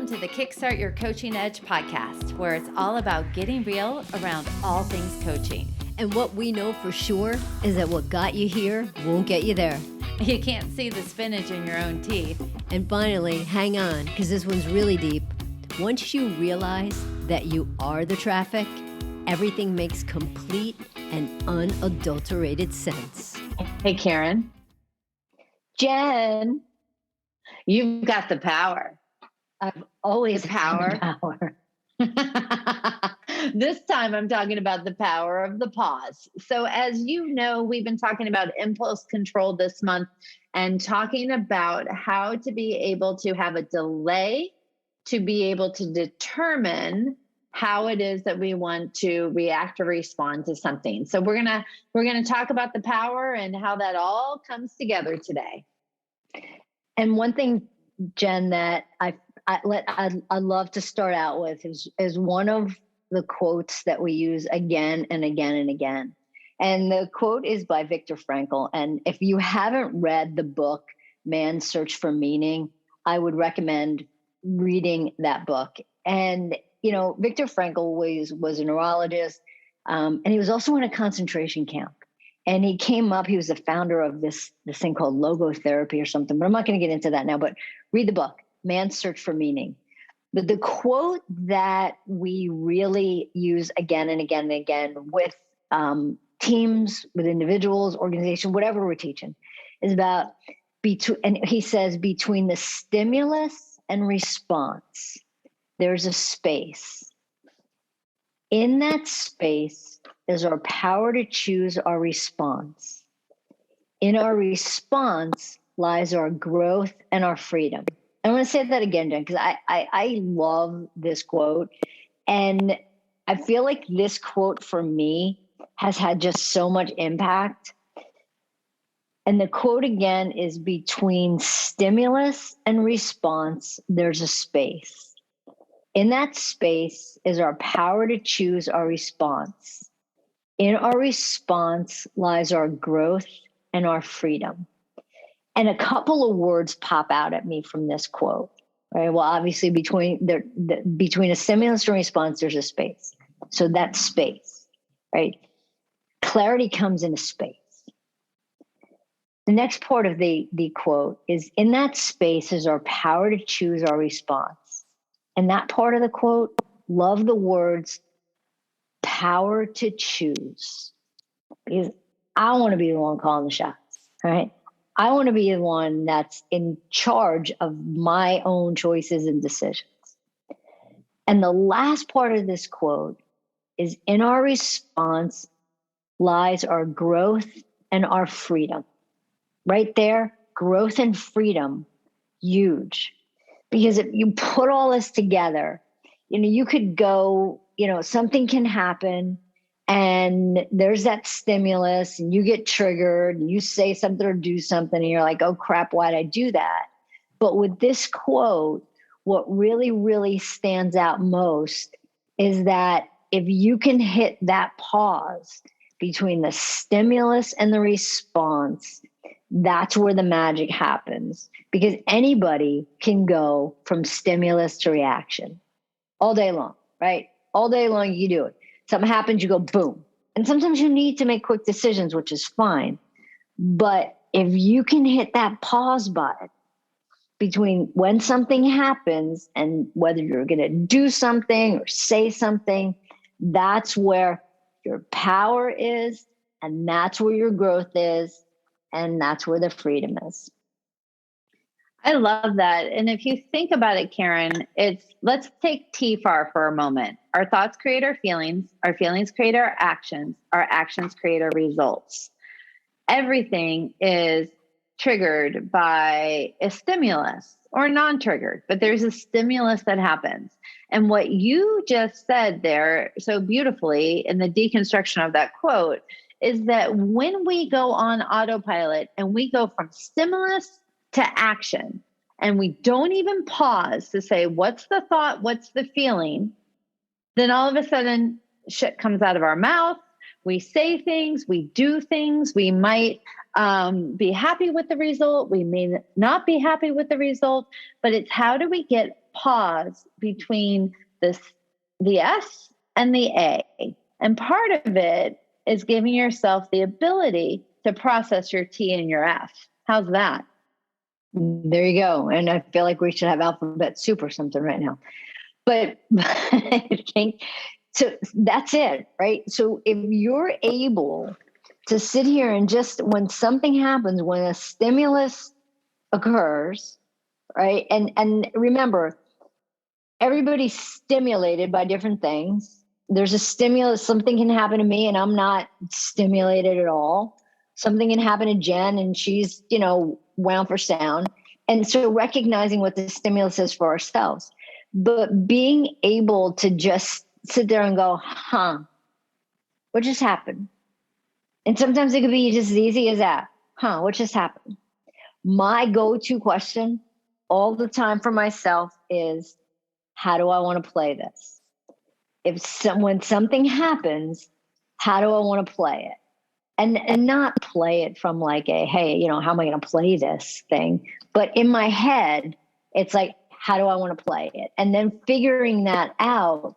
Welcome to the Kickstart Your Coaching Edge podcast, where it's all about getting real around all things coaching. And what we know for sure is that what got you here won't get you there. You can't see the spinach in your own teeth. And finally, hang on, because this one's really deep. Once you realize that you are the traffic, everything makes complete and unadulterated sense. Hey, Karen. Jen, you've got the power. I've always Power. This time I'm talking about the power of the pause. So as you know, we've been talking about impulse control this month and talking about how to be able to have a delay to be able to determine how it is that we want to react or respond to something. So we're gonna talk about the power and how that all comes together today. And one thing, Jen, that I love to start out with is one of the quotes that we use again and again and again. And the quote is by Viktor Frankl. And if you haven't read the book, Man's Search for Meaning, I would recommend reading that book. And, you know, Viktor Frankl was a neurologist, and he was also in a concentration camp. And he was the founder of this thing called logotherapy or something, but I'm not going to get into that now, but read the book, Man's Search for Meaning. But the quote that we really use again and again and again with teams, with individuals, organization, whatever we're teaching, is about and he says, between the stimulus and response, there's a space. In that space is our power to choose our response. In our response lies our growth and our freedom. I want to say that again, Jen, because I love this quote. And I feel like this quote for me has had just so much impact. And the quote again is, between stimulus and response, there's a space. In that space is our power to choose our response. In our response lies our growth and our freedom. And a couple of words pop out at me from this quote. Right? Well, obviously between a stimulus and response, there's a space. So that's space, right? Clarity comes in a space. The next part of the quote is, in that space is our power to choose our response. And that part of the quote, love the words power to choose. Because I want to be the one calling the shots, right? I want to be the one that's in charge of my own choices and decisions. And the last part of this quote is, in our response lies our growth and our freedom. Right there, growth and freedom, huge. Because if you put all this together, you know, you could go, you know, something can happen and there's that stimulus and you get triggered and you say something or do something and you're like, oh crap, why'd I do that? But with this quote, what really, really stands out most is that if you can hit that pause between the stimulus and the response, that's where the magic happens. Because anybody can go from stimulus to reaction all day long, right? All day long, you do it. Something happens, you go boom. And sometimes you need to make quick decisions, which is fine. But if you can hit that pause button between when something happens and whether you're going to do something or say something, that's where your power is, and that's where your growth is, and that's where the freedom is. I love that. And if you think about it, Karen, let's take TFAR for a moment. Our thoughts create our feelings create our actions create our results. Everything is triggered by a stimulus or non-triggered, but there's a stimulus that happens. And what you just said there so beautifully in the deconstruction of that quote is that when we go on autopilot and we go from stimulus to action, and we don't even pause to say, what's the thought, what's the feeling, then all of a sudden shit comes out of our mouth. We say things, we do things, we might be happy with the result, we may not be happy with the result, but it's how do we get pause between the S and the A. And part of it is giving yourself the ability to process your T and your F. How's that? There you go. And I feel like we should have alphabet soup or something right now. But I think so that's it, right? So if you're able to sit here and just when something happens, when a stimulus occurs, right? And remember, everybody's stimulated by different things. There's a stimulus, something can happen to me and I'm not stimulated at all. Something can happen to Jen and she's, wound for sound. And so recognizing what the stimulus is for ourselves, but being able to just sit there and go, what just happened? And sometimes it could be just as easy as that. What just happened? My go-to question all the time for myself is, how do I want to play this? When something happens, how do I want to play it? And not play it from like a, hey, how am I going to play this thing? But in my head, it's like, how do I want to play it? And then figuring that out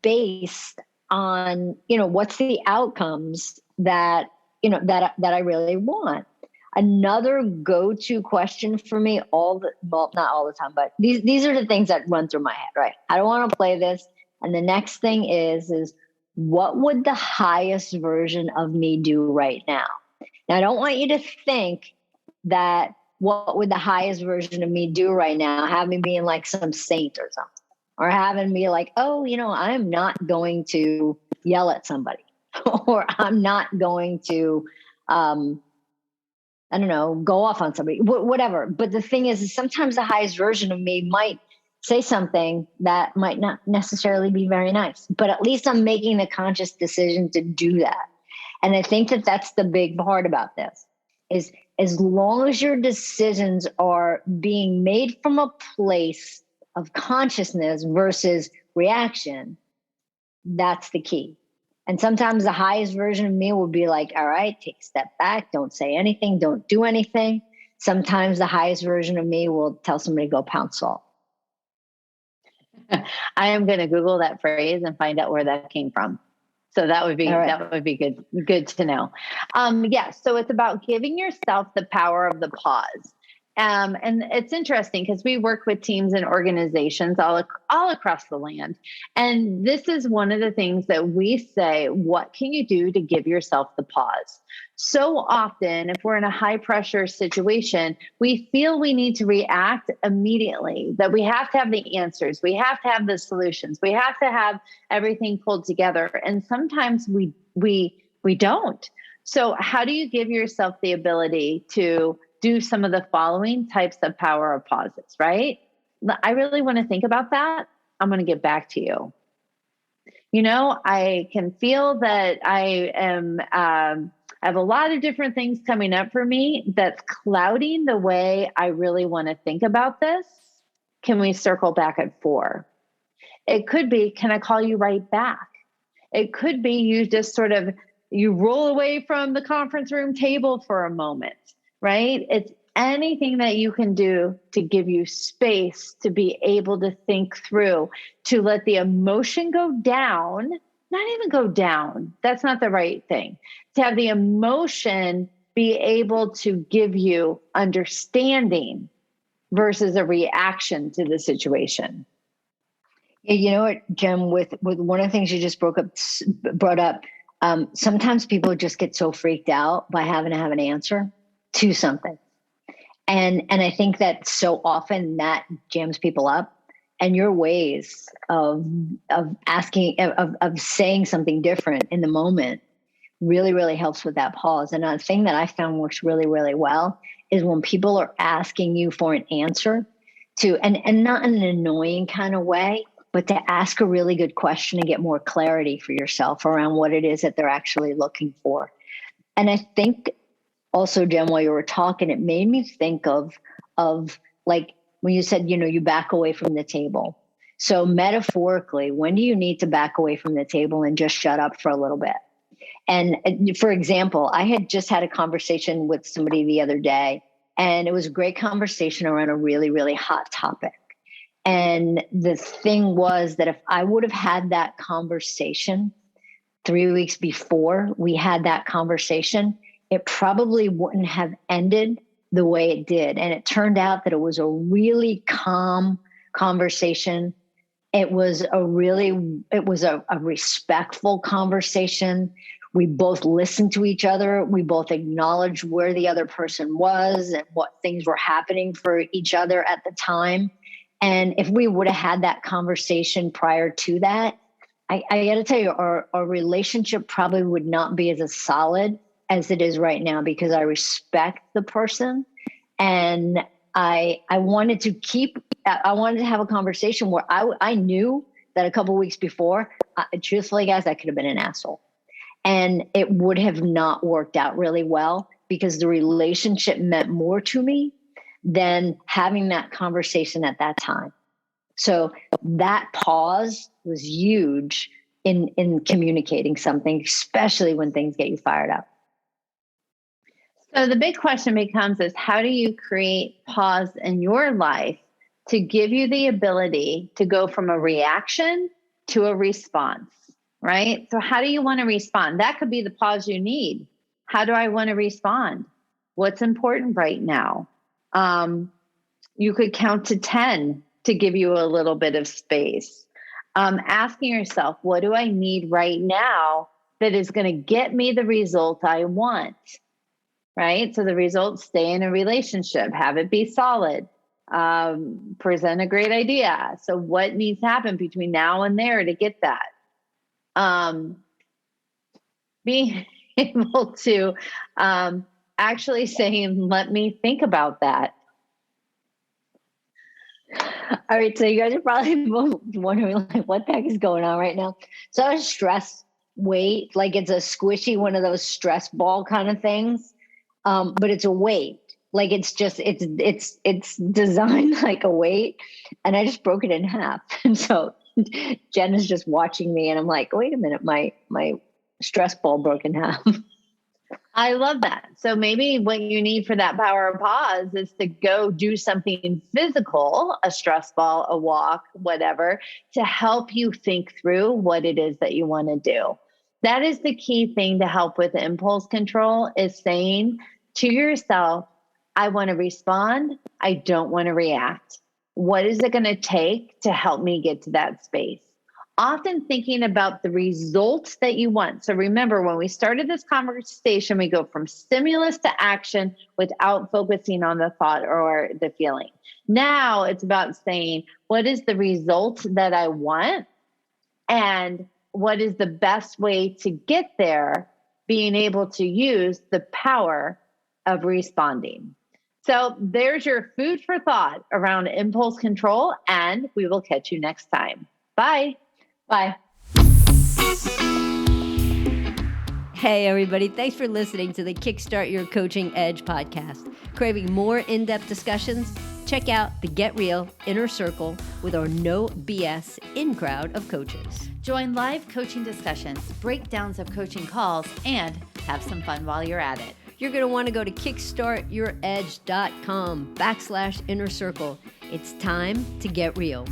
based on, what's the outcomes that I really want. Another go-to question for me not all the time, but these are the things that run through my head, right? I don't want to play this. And the next thing is what would the highest version of me do right now? Now, I don't want you to think that what would the highest version of me do right now, have me being like some saint or something, or having me like, oh, I'm not going to yell at somebody, or I'm not going to, I don't know, go off on somebody, whatever. But the thing is sometimes the highest version of me might say something that might not necessarily be very nice, but at least I'm making the conscious decision to do that. And I think that that's the big part about this is as long as your decisions are being made from a place of consciousness versus reaction, that's the key. And sometimes the highest version of me will be like, all right, take a step back. Don't say anything. Don't do anything. Sometimes the highest version of me will tell somebody to go pound salt. I am going to Google that phrase and find out where that came from. So that would be good to know. So it's about giving yourself the power of the pause. And it's interesting because we work with teams and organizations all across the land. And this is one of the things that we say, what can you do to give yourself the pause? So often, if we're in a high pressure situation, we feel we need to react immediately, that we have to have the answers. We have to have the solutions. We have to have everything pulled together. And sometimes we don't. So how do you give yourself the ability to do some of the following types of power of pauses, right? I really want to think about that. I'm going to get back to you. I can feel that I have a lot of different things coming up for me that's clouding the way I really want to think about this. Can we circle back at 4? It could be, can I call you right back? It could be you just you roll away from the conference room table for a moment. Right? It's anything that you can do to give you space to be able to think through, to let the emotion go down, not even go down. That's not the right thing. To have the emotion be able to give you understanding versus a reaction to the situation. Yeah, you know what, Jen, with one of the things you just brought up, sometimes people just get so freaked out by having to have an answer to something. And I think that so often that jams people up, and your ways of asking, of saying something different in the moment really, really helps with that pause. And a thing that I found works really, really well is when people are asking you for an answer and not in an annoying kind of way, but to ask a really good question and get more clarity for yourself around what it is that they're actually looking for. And I think also, Jen, while you were talking, it made me think of like when you said, you back away from the table. So metaphorically, when do you need to back away from the table and just shut up for a little bit? And for example, I had just had a conversation with somebody the other day, and it was a great conversation around a really, really hot topic. And the thing was that if I would have had that conversation 3 weeks before we had that conversation, it probably wouldn't have ended the way it did. And it turned out that it was a really calm conversation. It was a respectful conversation. We both listened to each other. We both acknowledged where the other person was and what things were happening for each other at the time. And if we would have had that conversation prior to that, I got to tell you, our relationship probably would not be as solid as it is right now, because I respect the person, and I wanted to have a conversation where I knew that a couple of weeks before, truthfully, guys, I could have been an asshole. And it would have not worked out really well, because the relationship meant more to me than having that conversation at that time. So that pause was huge in communicating something, especially when things get you fired up. So the big question becomes is, how do you create pause in your life to give you the ability to go from a reaction to a response, right? So how do you want to respond? That could be the pause you need. How do I want to respond? What's important right now? You could count to 10 to give you a little bit of space. Asking yourself, what do I need right now that is going to get me the result I want? Right? So the results, stay in a relationship, have it be solid, present a great idea. So what needs to happen between now and there to get that? Being able to actually saying, let me think about that. All right. So you guys are probably both wondering, like, what the heck is going on right now? So I was stress weight, like it's a squishy, one of those stress ball kind of things. But it's a weight. Like it's designed like a weight. And I just broke it in half. And so Jen is just watching me, and I'm like, wait a minute, my stress ball broke in half. I love that. So maybe what you need for that power of pause is to go do something physical, a stress ball, a walk, whatever, to help you think through what it is that you want to do. That is the key thing to help with impulse control, is saying to yourself, I want to respond. I don't want to react. What is it going to take to help me get to that space? Often thinking about the results that you want. So remember, when we started this conversation, we go from stimulus to action without focusing on the thought or the feeling. Now it's about saying, what is the result that I want? And what is the best way to get there? Being able to use the power of responding. So there's your food for thought around impulse control, and we will catch you next time. Bye. Bye. Hey, everybody. Thanks for listening to the Kickstart Your Coaching Edge podcast. Craving more in-depth discussions? Check out the Get Real Inner Circle with our no BS in-crowd of coaches. Join live coaching discussions, breakdowns of coaching calls, and have some fun while you're at it. You're going to want to go to kickstartyouredge.com/inner circle. It's time to get real.